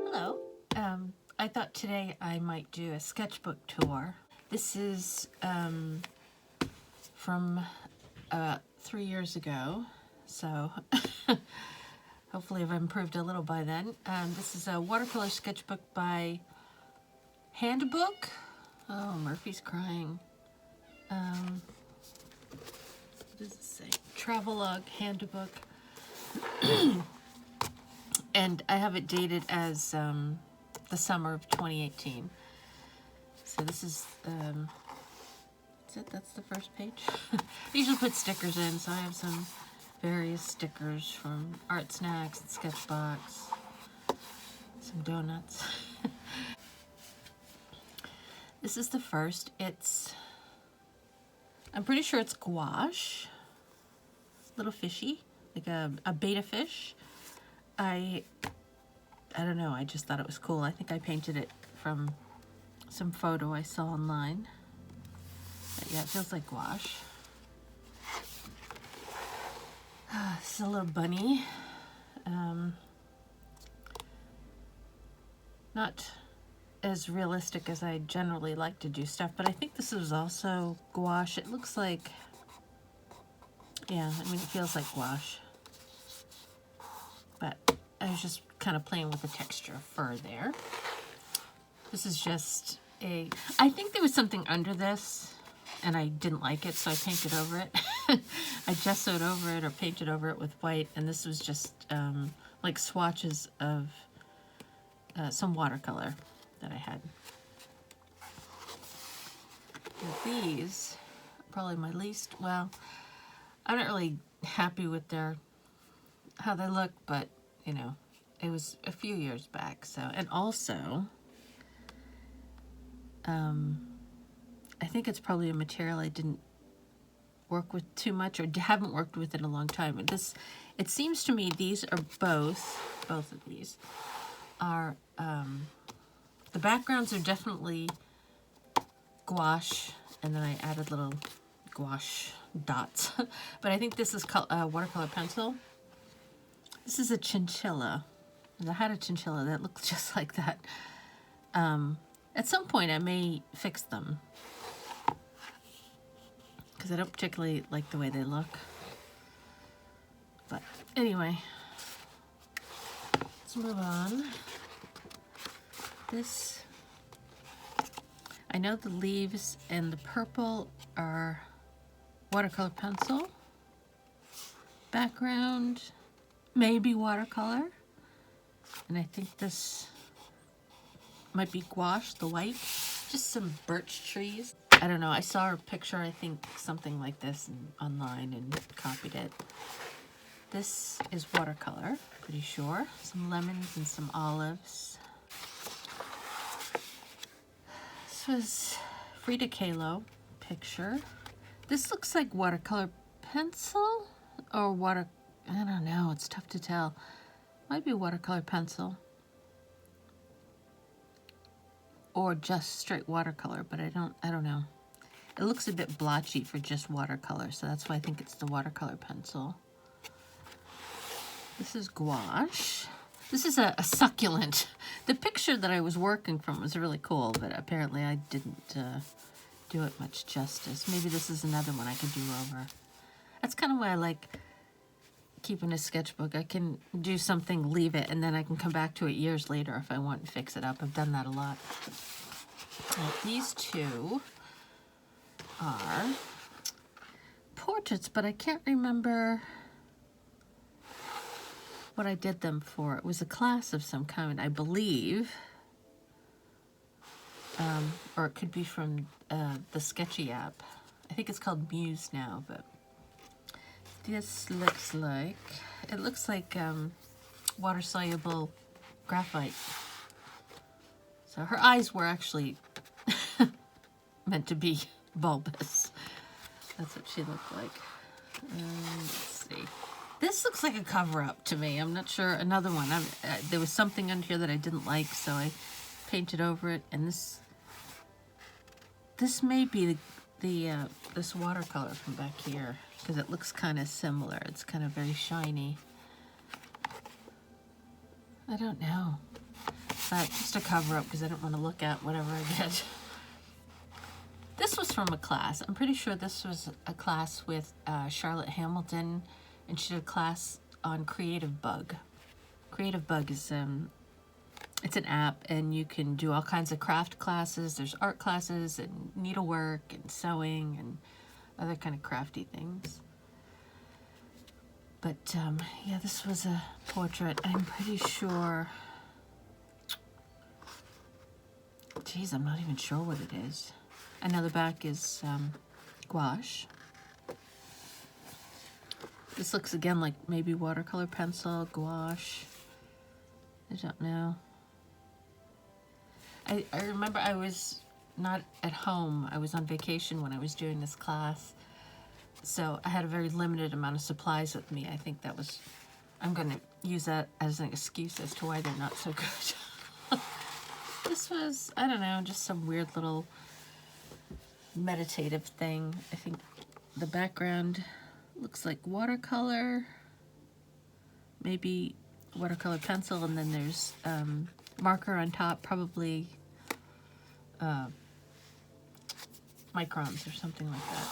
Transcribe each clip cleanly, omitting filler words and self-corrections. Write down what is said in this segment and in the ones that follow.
Hello. I thought today I might do a sketchbook tour. This is from about 3 years ago, so hopefully I've improved a little by then. This is a watercolor sketchbook by Handbook. Oh, Murphy's crying. What does it say? Travelogue Handbook. And I have it dated as the summer of 2018. So this is it? That's the first page. I usually put stickers in, so I have some various stickers from Art Snacks and Sketchbox, some donuts. This is the first. I'm pretty sure it's gouache, little fishy, like a betta fish. I don't know, I just thought it was cool. I think I painted it from some photo I saw online. But yeah, it feels like gouache. This is a little bunny. Not as realistic as I generally like to do stuff, but I think this is also gouache. It looks like, yeah, I mean, it feels like gouache. But I was just kind of playing with the texture of fur there. This is just I think there was something under this, and I didn't like it, so I painted over it. I gessoed over it or painted over it with white, and this was just like swatches of some watercolor that I had. Now these, probably my least, well, I'm not really happy with how they look, but you know, it was a few years back, so. And also, I think it's probably a material I didn't work with too much, or haven't worked with in a long time. And it seems to me these are both of these are, the backgrounds are definitely gouache, and then I added little gouache dots. But I think this is watercolor pencil. This is a chinchilla. I had a chinchilla that looks just like that. At some point I may fix them, because I don't particularly like the way they look. But anyway, let's move on. This, I know the leaves and the purple are watercolor pencil. Background, maybe watercolor. And I think this might be gouache, the white. Just some birch trees. I don't know, I saw a picture, I think something like this online, and copied it. This is watercolor, pretty sure. Some lemons and some olives. This was Frida Kahlo picture. This looks like watercolor pencil or I don't know, it's tough to tell. Might be watercolor pencil. Or just straight watercolor, but I don't know. It looks a bit blotchy for just watercolor, so that's why I think it's the watercolor pencil. This is gouache. This is a succulent. The picture that I was working from was really cool, but apparently I didn't do it much justice. Maybe this is another one I could do over. That's kind of why I like keeping a sketchbook. I can do something, leave it, and then I can come back to it years later if I want and fix it up. I've done that a lot. Now, these two are portraits, but I can't remember what I did them for. It was a class of some kind, I believe. Or it could be from the Sketchy app. I think it's called Muse now, but this looks like, it looks like water-soluble graphite. So her eyes were actually meant to be bulbous. That's what she looked like. Let's see. This looks like a cover-up to me. I'm not sure. Another one. There was something under here that I didn't like, so I painted over it. And this may be this watercolor from back here, because it looks kind of similar. It's kind of very shiny. I don't know. But just a cover up because I don't want to look at whatever I did. This was from a class. I'm pretty sure this was a class with Charlotte Hamilton, and she did a class on Creative Bug. Creative Bug is it's an app, and you can do all kinds of craft classes. There's art classes and needlework and sewing and other kind of crafty things. But yeah, this was a portrait. I'm pretty sure. Geez, I'm not even sure what it is. I know the back is gouache. This looks again like maybe watercolor pencil, gouache. I don't know. I remember I was not at home. I was on vacation when I was doing this class. So I had a very limited amount of supplies with me. I think that was, I'm going to use that as an excuse as to why they're not so good. This was, I don't know, just some weird little meditative thing. I think the background looks like watercolor, maybe watercolor pencil, and then there's marker on top, probably microns or something like that.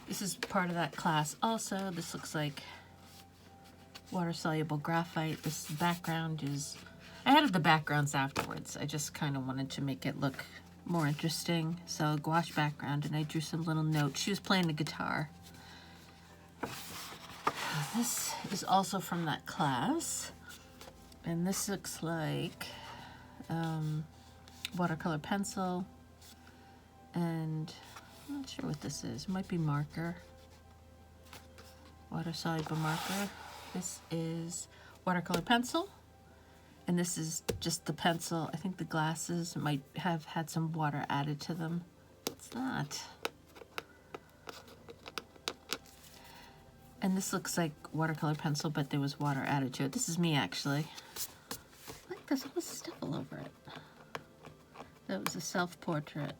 This is part of that class also. This looks like water-soluble graphite. This background is, I added the backgrounds afterwards. I just kind of wanted to make it look more interesting. So gouache background, and I drew some little notes. She was playing the guitar. This is also from that class. And this looks like watercolor pencil. And I'm not sure what this is. It might be marker. Water-soluble marker. This is watercolor pencil. And this is just the pencil. I think the glasses might have had some water added to them. It's not. And this looks like watercolor pencil, but there was water added to it. This is me, actually. Like, there's all stuff all over it. That was a self-portrait.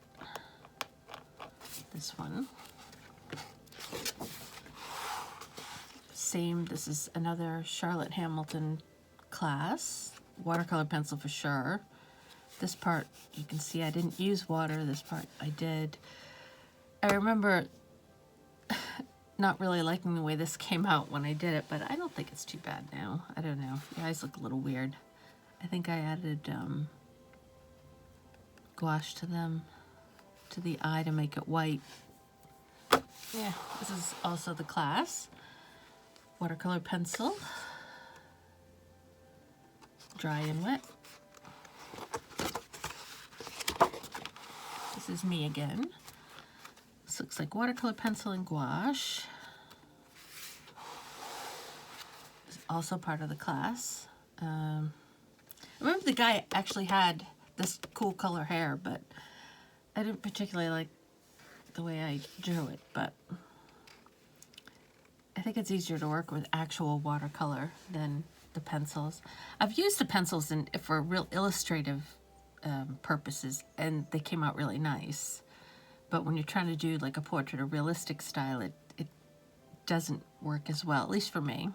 This one. Same, this is another Charlotte Hamilton class. Watercolor pencil for sure. This part, you can see I didn't use water. This part I did. I remember not really liking the way this came out when I did it, but I don't think it's too bad now. I don't know. The eyes look a little weird. I think I added gouache to them, to the eye to make it white. Yeah, this is also the class. Watercolor pencil. Dry and wet. This is me again. This looks like watercolor pencil and gouache. It's also part of the class. I remember the guy actually had this cool color hair, but I didn't particularly like the way I drew it, but I think it's easier to work with actual watercolor than the pencils. I've used the pencils for real illustrative purposes, and they came out really nice. But when you're trying to do like a portrait or realistic style, it doesn't work as well, at least for me.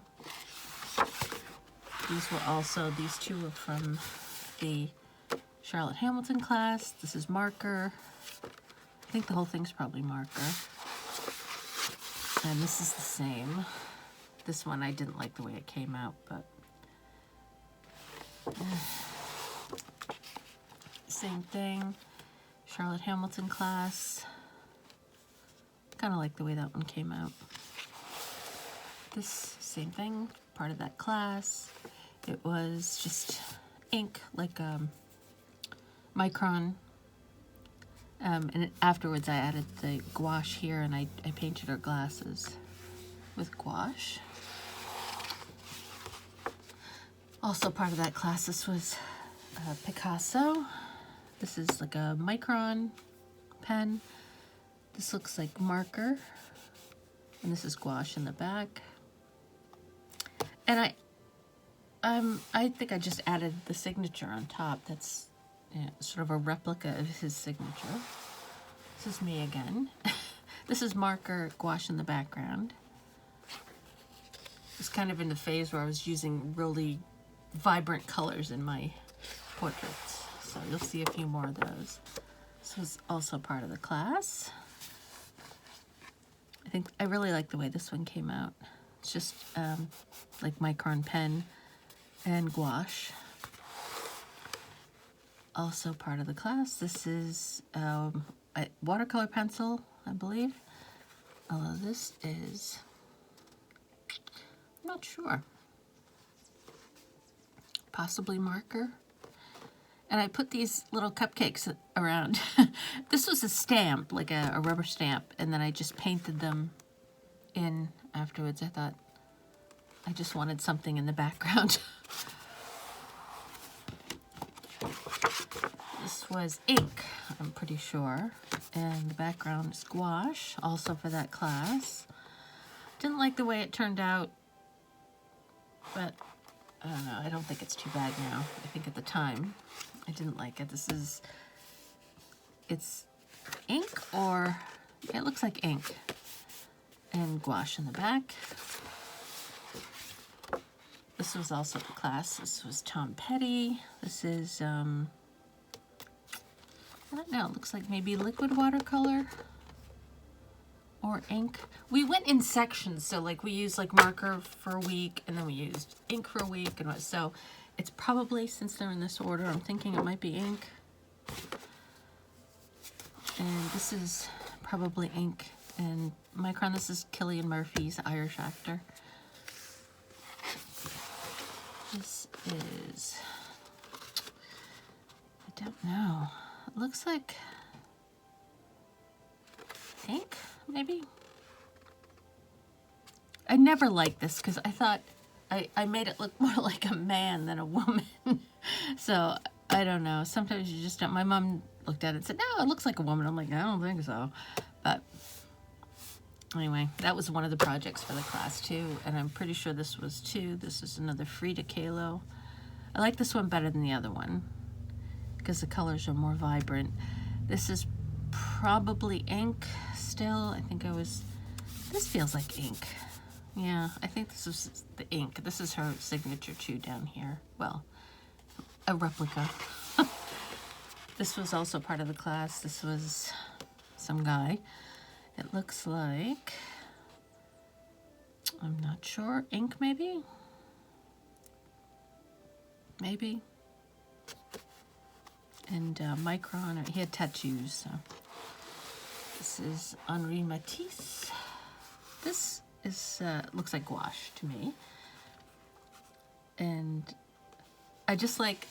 These two were from the Charlotte Hamilton class. This is marker. I think the whole thing's probably marker. And this is the same. This one I didn't like the way it came out, but same thing. Charlotte Hamilton class. Kind of like the way that one came out. This, same thing, part of that class. It was just ink, like micron. And afterwards I added the gouache here, and I painted her glasses with gouache. Also part of that class, this was Picasso. This is like a micron pen. This looks like marker. And this is gouache in the back. And I think I just added the signature on top. That's sort of a replica of his signature. This is me again. This is marker, gouache in the background. It's kind of in the phase where I was using really vibrant colors in my portraits. So you'll see a few more of those. This was also part of the class. I really like the way this one came out. It's just like micron pen and gouache. Also part of the class. This is a watercolor pencil, I believe. Although this is, I'm not sure. Possibly marker. And I put these little cupcakes around. This was a stamp, like a rubber stamp, and then I just painted them in afterwards. I thought I just wanted something in the background. This was ink, I'm pretty sure, and the background is gouache, also for that class. Didn't like the way it turned out, but I don't know, I don't think it's too bad now. I think at the time I didn't like it. It's ink, or it looks like ink, and gouache in the back. This was also the class. This was Tom Petty. This is, I don't know, it looks like maybe liquid watercolor or ink. We went in sections, so like we used like marker for a week, and then we used ink for a week, and so it's probably, since they're in this order, I'm thinking it might be ink. And this is probably ink and micron. This is Cillian Murphy's Irish actor. This is, I don't know. It looks like ink, maybe? I never liked this because I thought I made it look more like a man than a woman. So, I don't know. Sometimes you just don't. My mom looked at it and said, no, it looks like a woman. I'm like, I don't think so. But anyway, that was one of the projects for the class too. And I'm pretty sure this was too. This is another Frida Kahlo. I like this one better than the other one because the colors are more vibrant. This is probably ink still. I think this feels like ink. Yeah, I think this is the ink. This is her signature too down here. Well, a replica. This was also part of the class. This was some guy. It looks like, I'm not sure, ink maybe? Maybe. And micron, he had tattoos. So. This is Henri Matisse. This is looks like gouache to me. And I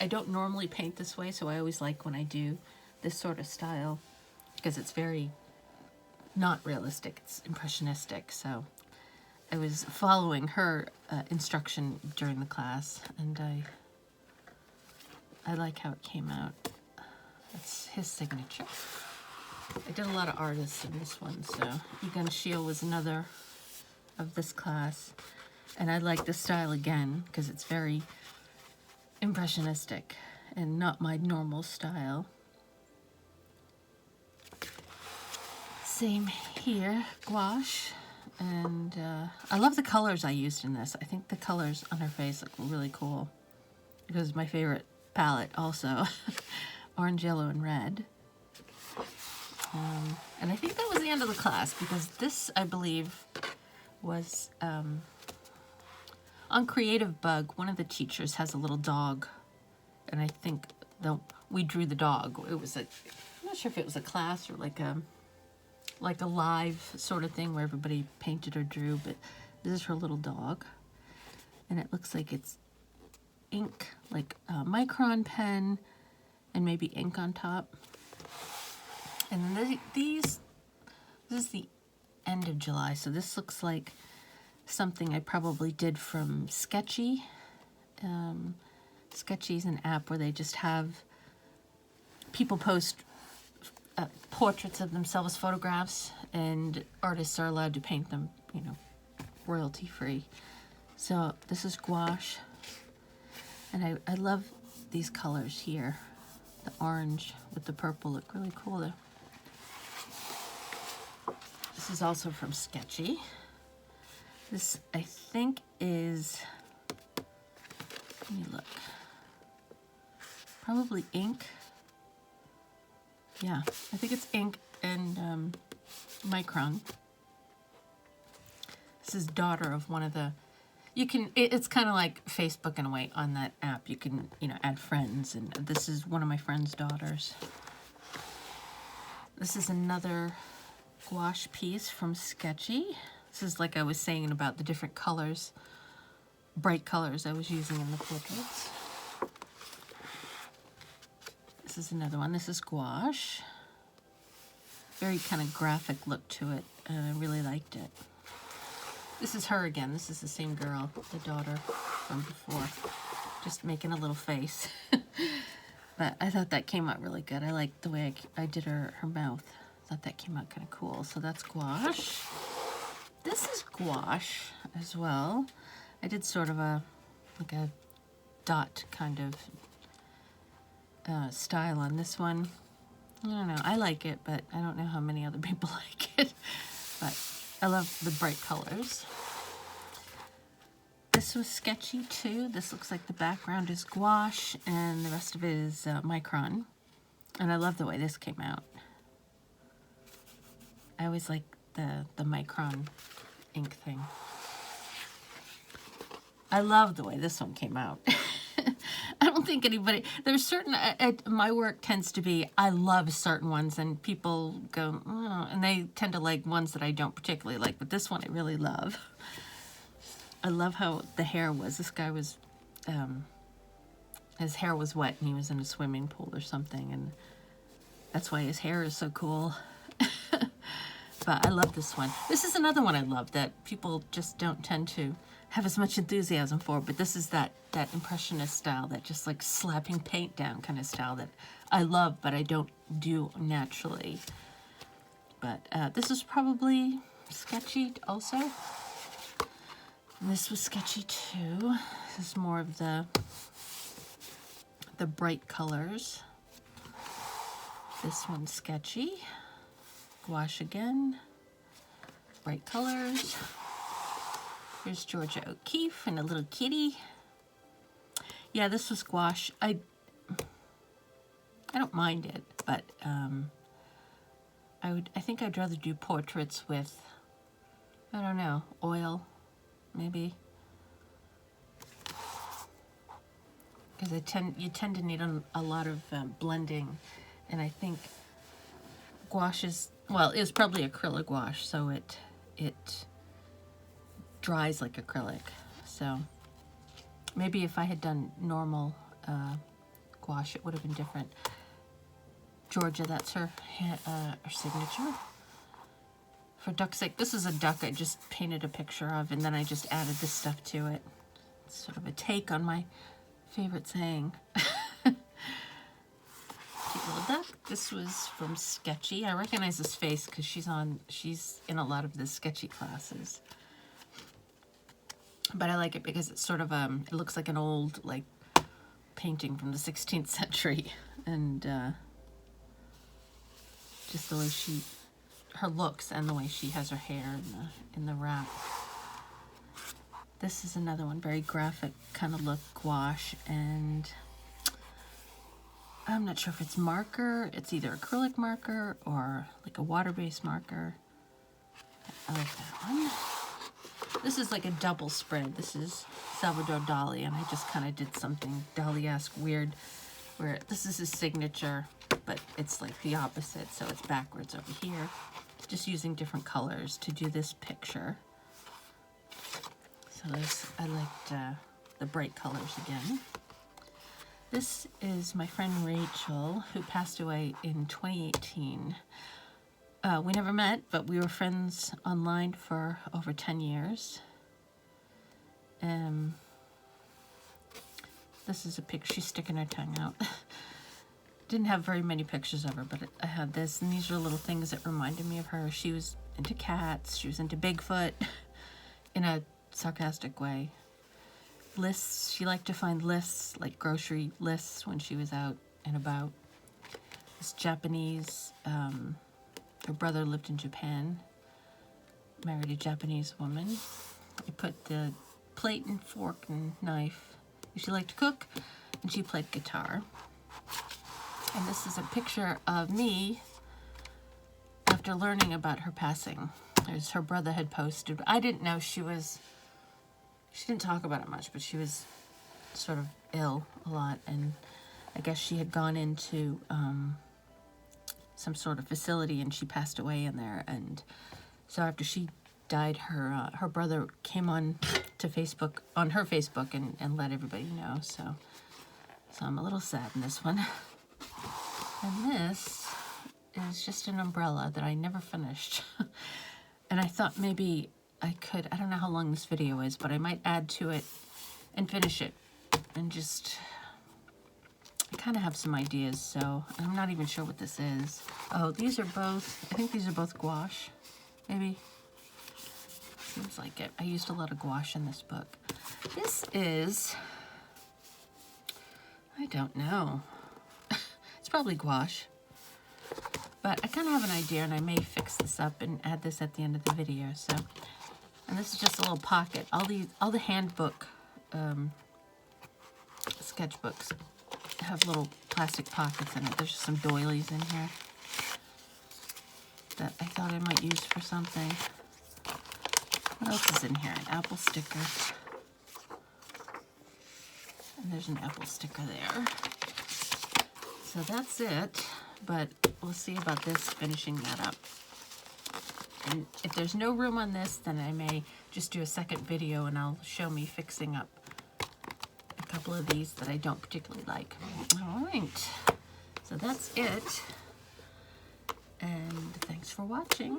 don't normally paint this way, so I always like when I do this sort of style because it's very not realistic, it's impressionistic. So I was following her instruction during the class, and I like how it came out. That's his signature. I did a lot of artists in this one, so Egon Schiele was another of this class. And I like this style again because it's very impressionistic and not my normal style. Same here, gouache. And I love the colors I used in this. I think the colors on her face look really cool because it's my favorite palette also. Orange, yellow, and red. And I think that was the end of the class because this, I believe, was on Creative Bug. One of the teachers has a little dog, and I think we drew the dog. It was I'm not sure if it was a class or like a live sort of thing where everybody painted or drew, but this is her little dog, and it looks like it's ink, like a micron pen, and maybe ink on top. And then this is the end of July, so this looks like something I probably did from Sketchy. Sketchy is an app where they just have people post portraits of themselves, photographs, and artists are allowed to paint them, royalty free. So this is gouache, and I love these colors here. The orange with the purple look really cool there. This is also from Sketchy. This, I think, is Let me look. Probably ink. Yeah, I think it's ink and micron. This is daughter of one of the, you can, it's kind of like Facebook in a way on that app. You can, you know, add friends, and this is one of my friend's daughters. This is another gouache piece from Sketchy. This is like I was saying about the different colors, bright colors I was using in the portraits. This is another one. This is gouache. Very kind of graphic look to it, and I really liked it. This is her again. This is the same girl, the daughter from before, just making a little face. But I thought that came out really good. I liked the way I did her mouth. I thought that came out kind of cool. So that's gouache. This is gouache as well. I did sort of like a dot kind of style on this one. I don't know. I like it, but I don't know how many other people like it. But I love the bright colors. This was Sketchy too. This looks like the background is gouache and the rest of it is micron. And I love the way this came out. I always like the micron ink thing. I love the way this one came out. I don't think anybody, there's certain, my work tends to be, I love certain ones and people go, oh, and they tend to like ones that I don't particularly like, but this one I really love. I love how the hair was. This guy was, his hair was wet and he was in a swimming pool or something, and that's why his hair is so cool. But I love this one. This is another one I love that people just don't tend to have as much enthusiasm for, but this is that impressionist style, that just like slapping paint down kind of style that I love, but I don't do naturally. But this is probably Sketchy also. And this was Sketchy too. This is more of the bright colors. This one's Sketchy. Gouache again. Bright colors. Here's Georgia O'Keeffe and a little kitty. Yeah, this was gouache. I don't mind it, but I think I'd rather do portraits with, I don't know, oil, maybe. Because you tend to need a lot of blending, and I think gouache is, well, it's probably acrylic gouache, so it dries like acrylic. So maybe if I had done normal gouache, it would have been different. Georgia, that's her signature. For duck's sake, this is a duck I just painted a picture of, and then I just added this stuff to it. It's sort of a take on my favorite saying. Cute little duck. This was from Sketchy. I recognize this face because she's in a lot of the Sketchy classes. But I like it because it's sort of it looks like an old like painting from the 16th century, and just the way her looks and the way she has her hair in the wrap. This is another one, very graphic kind of look, gouache, and I'm not sure if it's marker. It's either acrylic marker or like a water-based marker. I like that one. This is like a double spread. This is Salvador Dali, and I just kind of did something Dali-esque weird, where this is his signature, but it's like the opposite, so it's backwards over here. Just using different colors to do this picture. So I liked the bright colors again. This is my friend Rachel, who passed away in 2018. We never met, but we were friends online for over 10 years. This is a picture. She's sticking her tongue out. Didn't have very many pictures of her, but I had this, and these are little things that reminded me of her. She was into cats. She was into Bigfoot in a sarcastic way. Lists. She liked to find lists, like grocery lists, when she was out and about. This Japanese... her brother lived in Japan, married a Japanese woman. I put the plate and fork and knife She liked to cook, and she played guitar. And this is a picture of me after learning about her passing. As her brother had posted. I didn't know she didn't talk about it much, but she was sort of ill a lot, and I guess she had gone into some sort of facility, and she passed away in there. And so after she died, her brother came on to Facebook, on her Facebook, and let everybody know. So I'm a little sad in this one. And this is just an umbrella that I never finished. And I thought maybe I could, I don't know how long this video is, but I might add to it and finish it. And just, I kind of have some ideas, so I'm not even sure what this is. Oh, these are both, I think these are both gouache, maybe. Seems like it. I used a lot of gouache in this book. This is, I don't know. It's probably gouache. But I kind of have an idea, and I may fix this up and add this at the end of the video. So, and this is just a little pocket. All the handbook sketchbooks have little plastic pockets in it. There's just some doilies in here that I thought I might use for something. What else is in here? An apple sticker. And there's an apple sticker there. So that's it. But we'll see about this, finishing that up. And if there's no room on this, then I may just do a second video, and I'll show me fixing up a couple of these that I don't particularly like. All right, so that's it. And thanks for watching.